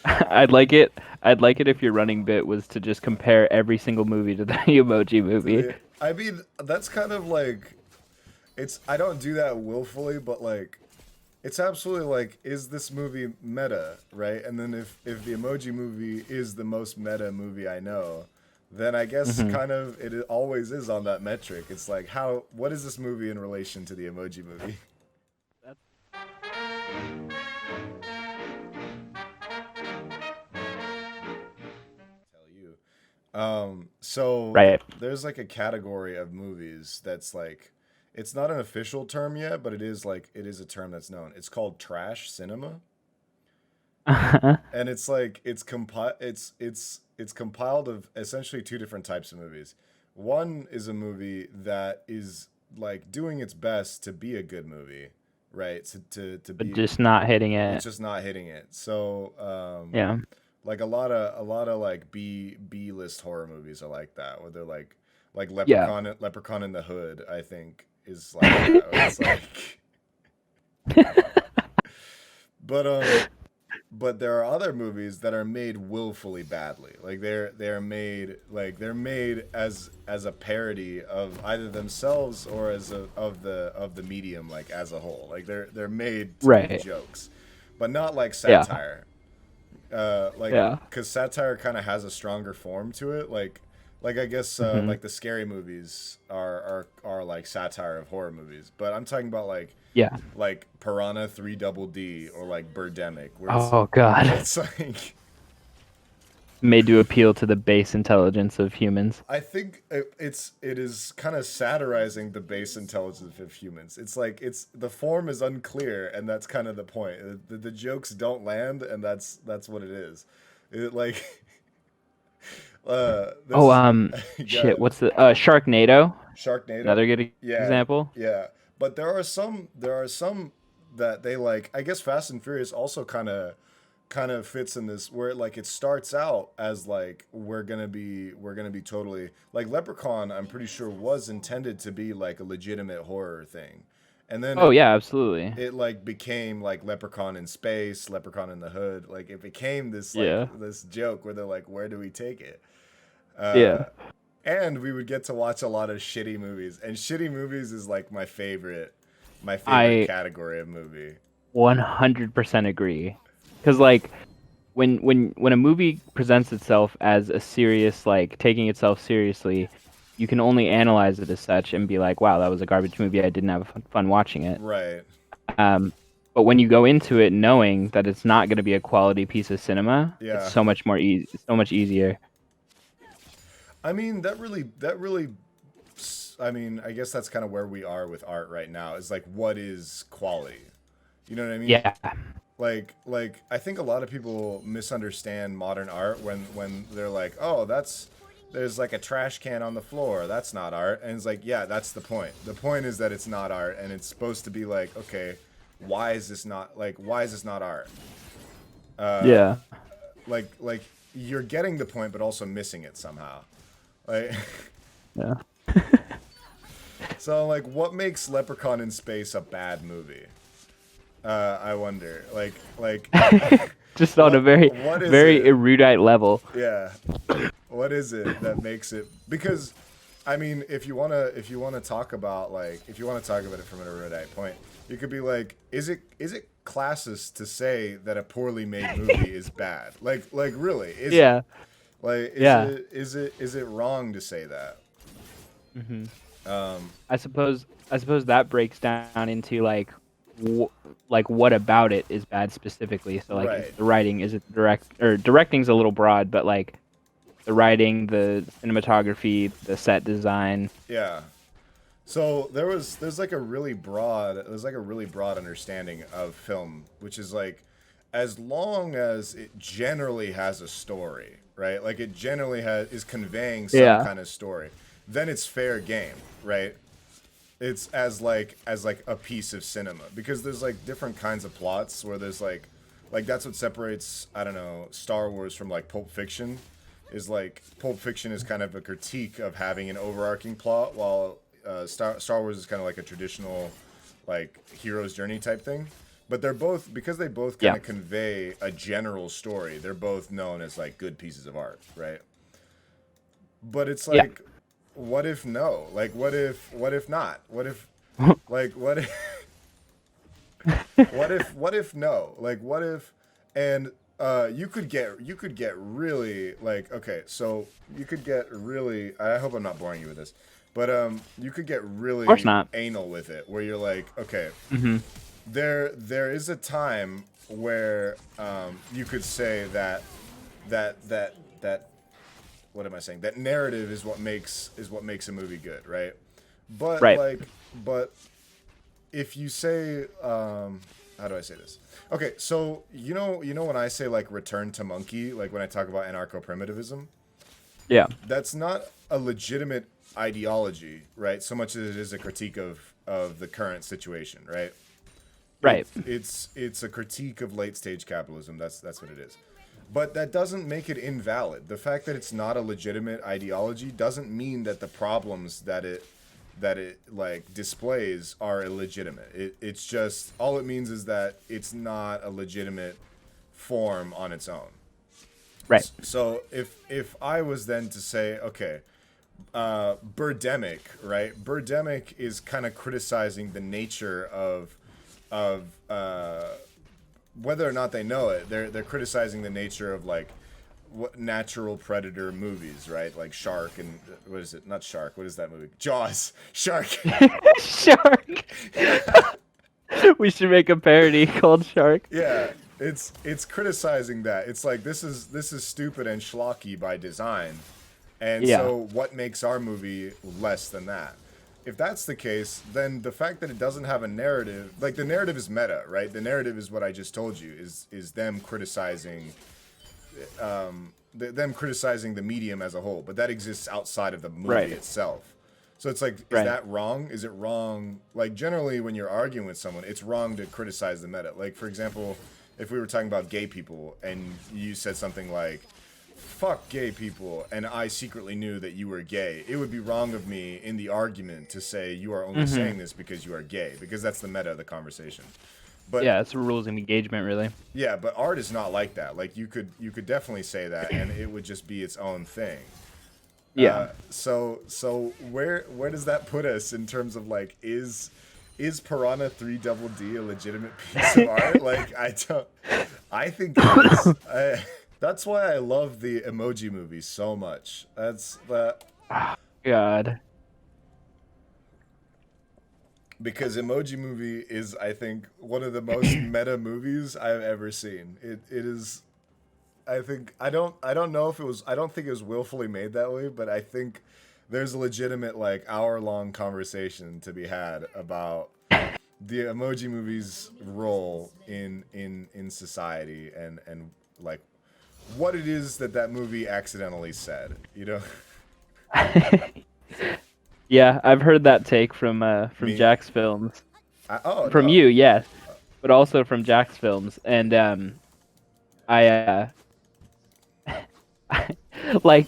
I'd like it. I'd like it if your running bit was to just compare every single movie to the Emoji Movie. I mean, that's kind of like it's. I don't do that willfully, but like it's absolutely like, is this movie meta, right? And then if the Emoji Movie is the most meta movie I know, then I guess Hmm. kind of it always is on that metric. It's like, how, what is this movie in relation to the Emoji Movie? That's Tell you. So right. there's like a category of movies that's like, it's not an official term yet, but it is like, it is a term that's known. It's called trash cinema. And it's like it's compiled of essentially two different types of movies. One is a movie that is like doing its best to be a good movie, right? To But be, just not hitting it's it. just not hitting it. So Yeah. like a lot of like B list horror movies are like that, where they're like Yeah. Leprechaun in the Hood, I think is like that. Where it's like, but but there are other movies that are made willfully badly. Like they're made as a parody of either themselves or as a of the medium, like as a whole. Like they're made to be Right. jokes, but not like Yeah. satire. Like Yeah. because satire kind of has a stronger form to it. Like I guess Hmm. like the scary movies are like satire of horror movies, but I'm talking about Yeah. like Piranha 3 Double D or like Birdemic, Oh where God. it's like Made to appeal to the base intelligence of humans. I think it is kind of satirizing the base intelligence of humans. It's like it's the form is unclear, and that's kind of the point. The jokes don't land, and that's what it is. It like Oh, there's shit. yeah, What's the Sharknado? Sharknado. Another good Yeah, example. yeah. But there are some that they like. I guess Fast and Furious also kind of fits in this where like it starts out as like we're gonna be totally like Leprechaun. I'm pretty sure was intended to be like a legitimate horror thing, and then Oh yeah, absolutely. it like became like Leprechaun in space, Leprechaun in the Hood. Like it became this like Yeah. this joke where they're like, where do we take it? Yeah. Uh, and we would get to watch a lot of shitty movies, and shitty movies is like my favorite I category of movie. 100% agree. Because like when a movie presents itself as a serious like taking itself seriously, you can only analyze it as such and be like, wow, that was a garbage movie. I didn't have fun watching it. Right. Um, but when you go into it knowing that it's not going to be a quality piece of cinema, it's Yeah. so much more easy, so much easier. I mean, I mean, I guess that's kind of where we are with art right now. Is like, what is quality? You know what I mean? Yeah. Like I think a lot of people misunderstand modern art when they're like, oh, that's there's like a trash can on the floor. That's not art. And it's like, yeah, that's the point. The point is that it's not art, and it's supposed to be like, okay, why is this not art? Uh, Yeah. like you're getting the point, but also missing it somehow. Like, Yeah. so like, what makes Leprechaun in Space a bad movie? I wonder. Just on a very, What is very it? erudite level. Yeah, what is it that makes it? Because, I mean, if you wanna talk about like if you wanna talk about it from an erudite point, you could be like, is it classist to say that a poorly made movie is bad? Like really, is it? Yeah. Like, Yeah. is it wrong to say that? Hmm. Um, I suppose that breaks down into like like what about it is bad specifically. So like is right. it the writing, is it the directing's a little broad, but like the writing, the cinematography, the set design. Yeah. So there's like a really broad understanding of film, which is like as long as it generally has a story, right? Like it generally has is conveying some Yeah. kind of story, then it's fair game, right? It's as like a piece of cinema because there's like different kinds of plots where there's like that's what separates I don't know Star Wars from like Pulp Fiction is like Pulp Fiction is kind of a critique of having an overarching plot, while Star Wars is kind of like a traditional like hero's journey type thing. But they're both, because they both kind Yeah. of convey a general story, they're both known as like good pieces of art, right? But it's Yeah. like, what if no? Like, what if not? What if, like, what if, what if no? Like, what if, and you could get really like, okay, so you could get really. I hope I'm not boring you with this, but you could get Of course really not. anal with it, where you're like, okay, Hmm. there is a time where you could say that that what am I saying? That narrative is what makes a movie good, right? But Right. like, but if you say, how do I say this? Okay, so you know when I say like return to monkey, like when I talk about anarcho-primitivism, Yeah. that's not a legitimate ideology, right? So much as it is a critique of the current situation, right? Right. It's a critique of late stage capitalism. That's what it is. But that doesn't make it invalid. The fact that it's not a legitimate ideology doesn't mean that the problems that it like displays are illegitimate. It's just, all it means is that it's not a legitimate form on its own. Right. So if I was then to say, okay, Birdemic, right? Birdemic is kind of criticizing the nature of whether or not they know it. They're criticizing the nature of like what natural predator movies, right? Like Shark and what is it? Not Shark. What is that movie? Jaws. Shark. Shark. We should make a parody called Shark. Yeah, it's criticizing that. It's like this is stupid and schlocky by design. And Yeah. so what makes our movie less than that? If that's the case, then the fact that it doesn't have a narrative, like the narrative is meta, right? The narrative is what I just told you, is them criticizing them criticizing the medium as a whole, but that exists outside of the movie Right. itself. So it's like, is Right. that wrong? Is it wrong? Like generally when you're arguing with someone, it's wrong to criticize the meta. Like for example, if we were talking about gay people and you said something like, fuck gay people, and I secretly knew that you were gay, it would be wrong of me in the argument to say you are only saying this because you are gay, because that's the meta of the conversation. But Yeah, it's the rules of engagement, really. yeah, but art is not like that. Like you could definitely say that and it would just be its own thing. Yeah. So where does that put us in terms of like, is Piranha 3 Double D a legitimate piece of art? Like I think it is. That's why I love the Emoji Movie so much. That's that. God. Because Emoji Movie is, I think, one of the most meta movies I've ever seen. It is, I think, I don't know if it was, I don't think it was willfully made that way, but I think there's a legitimate like hour-long conversation to be had about the Emoji Movie's role in society and like what it is that movie accidentally said, you know? Yeah, I've heard that take from Me, Jack's films. oh From no, you, yes, but also from Jack's films, and I like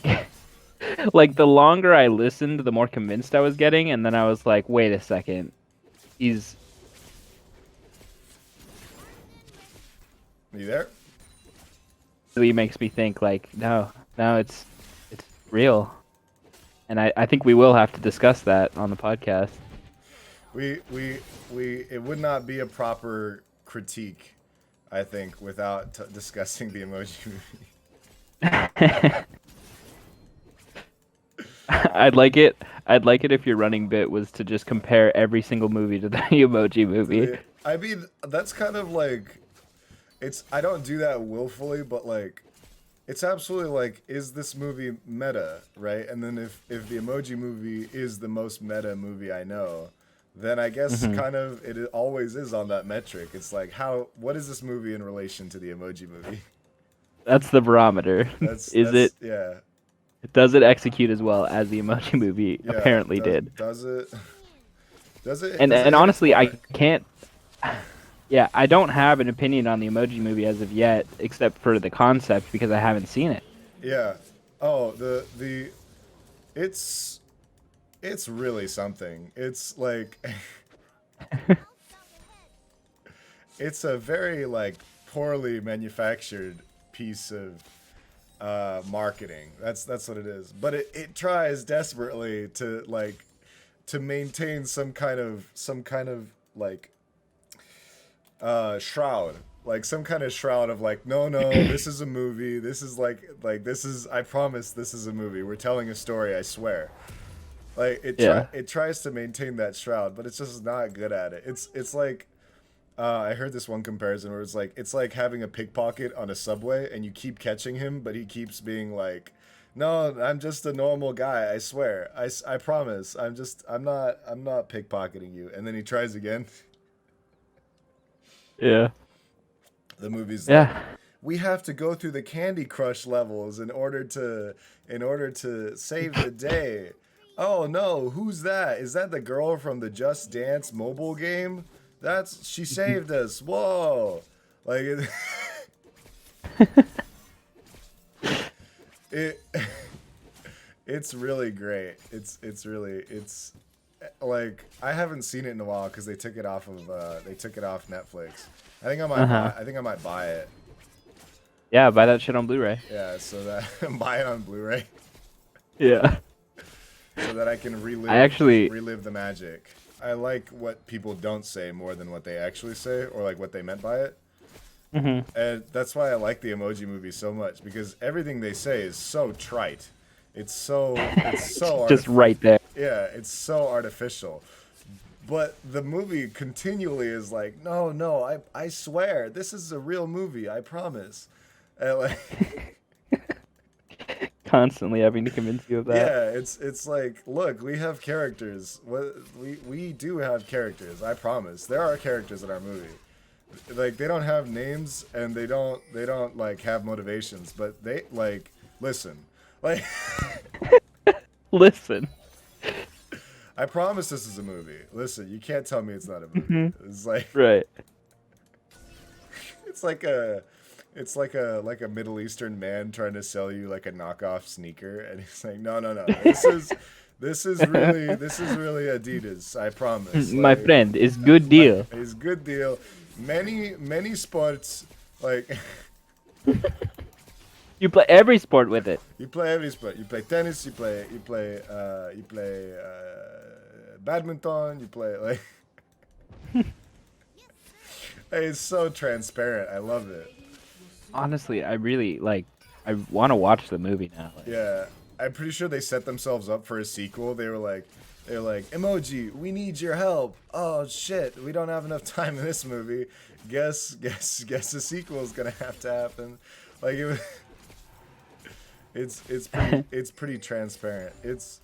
like the longer I listened, the more convinced I was getting, and then I was like, wait a second, he's you there? really makes me think like, no, it's real, and I think we will have to discuss that on the podcast. We it would not be a proper critique, I think, without discussing the Emoji Movie. I'd like it if your running bit was to just compare every single movie to the Emoji Movie. I mean, that's kind of like, it's, I don't do that willfully, but like, it's absolutely like, is this movie meta, right? And then if the Emoji Movie is the most meta movie I know, then I guess kind of it always is on that metric. It's like, what is this movie in relation to the Emoji Movie? That's the barometer. That's yeah. Does it execute as well as the Emoji Movie Yeah, apparently did? does it? Does it? And Does it hit its honestly, I mark? can't. Yeah, I don't have an opinion on the Emoji Movie as of yet, except for the concept because I haven't seen it. Yeah. Oh, the it's really something. It's like it's a very like poorly manufactured piece of marketing. That's what it is. But it tries desperately to like to maintain some kind of like shroud, like some kind of shroud of like, no, this is a movie. This is like this is, I promise this is a movie. We're telling a story, I swear. Like Yeah. it tries to maintain that shroud, but it's just not good at it. It's like I heard this one comparison where it's like having a pickpocket on a subway and you keep catching him, but he keeps being like, "No, I'm just a normal guy. I swear. I promise. I'm not pickpocketing you." And then he tries again. Yeah. The movie's like, Yeah. "We have to go through the Candy Crush levels in order to save the day." Oh no, who's that? Is that the girl from the Just Dance mobile game? That's she saved us. Whoa. Like it it's really great. It's like I haven't seen it in a while cuz they took it off Netflix. Uh-huh. I think I might buy it. Yeah, buy that shit on Blu-ray. Yeah, so that buy it on Blu-ray Yeah. so that I can I actually relive the magic. I like what people don't say more than what they actually say, or like what they meant by it. Mhm. And that's why I like the Emoji Movie so much, because everything they say is so trite. It's so just right there. yeah, it's so artificial. But the movie continually is like, no, I swear, this is a real movie, I promise. And like, Constantly having to convince you of that. yeah, it's like, look, we have characters. We do have characters. I promise. There are characters in our movie. Like they don't have names and they don't like have motivations, but they like listen. Like Listen. I promise this is a movie. Listen, you can't tell me it's not a movie. Mhm. It's like Right. it's like a Middle Eastern man trying to sell you like a knockoff sneaker, and he's like, no, this is really Adidas. I promise. My Like, friend, it's good deal. it's good deal. Many sports like You play every sport with it. you play every sport. You play tennis. You play badminton. You play like. It's so transparent. I love it. Honestly, I really I want to watch the movie now. Like, Yeah, I'm pretty sure they set themselves up for a sequel. They were like, Emoji, we need your help. Oh shit, we don't have enough time in this movie. Guess the sequel is gonna have to happen. Like it's pretty transparent. It's